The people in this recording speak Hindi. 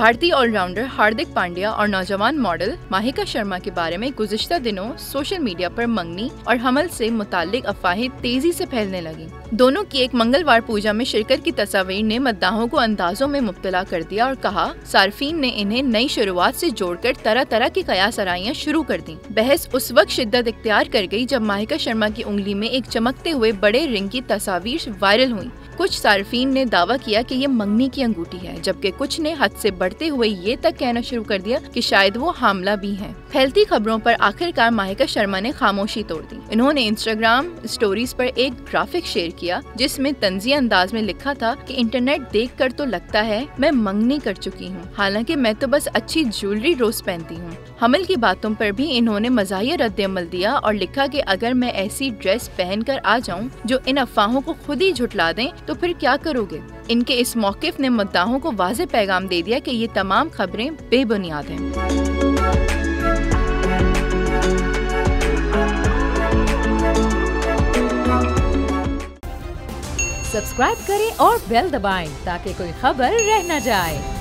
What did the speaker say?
भारतीय ऑलराउंडर हार्दिक पांड्या और नौजवान मॉडल माहिका शर्मा के बारे में गुज़िश्ता दिनों सोशल मीडिया पर मंगनी और हमल से मुताल्लिक अफवाहें तेजी से फैलने लगी। दोनों की एक मंगलवार पूजा में शिरकत की तस्वीर ने मद्दाहों को अंदाजों में मुब्तला कर दिया और कहा सार्फिन ने इन्हें नई शुरुआत से जोड़कर तरह तरह की कयास आराइयां शुरू कर दी। बहस उस वक्त शिद्दत इख्तियार कर गई जब माहिका शर्मा की उंगली में एक चमकते हुए बड़े रिंग की तस्वीर वायरल हुई। कुछ सार्फिन ने दावा किया कि ये मंगनी की अंगूठी है, जबकि कुछ ने हद से बढ़ते हुए ये तक कहना शुरू कर दिया कि शायद वो हामला भी हैं। फैलती खबरों पर आखिरकार माहिका शर्मा ने खामोशी तोड़ दी। इन्होंने इंस्टाग्राम स्टोरीज पर एक ग्राफिक शेयर किया जिसमें तंज़िया अंदाज में लिखा था कि इंटरनेट देखकर तो लगता है मैं मंगनी कर चुकी हूँ, हालांकि मैं तो बस अच्छी ज्वेलरी रोज पहनती हूँ। हमल की बातों पर भी इन्होंने मज़ाहिया रद्द-ए-अमल दिया और लिखा कि अगर मैं ऐसी ड्रेस पहनकर आ जाऊं जो इन अफवाहों को खुद ही झुठला दें तो फिर क्या करोगे। इनके इस मौक़िफ़ ने मुद्दाहों को वाज़ेह पैगाम दे दिया कि ये तमाम खबरें बेबुनियाद हैं। सब्सक्राइब करें और बेल दबाएं ताकि कोई खबर रह न जाए।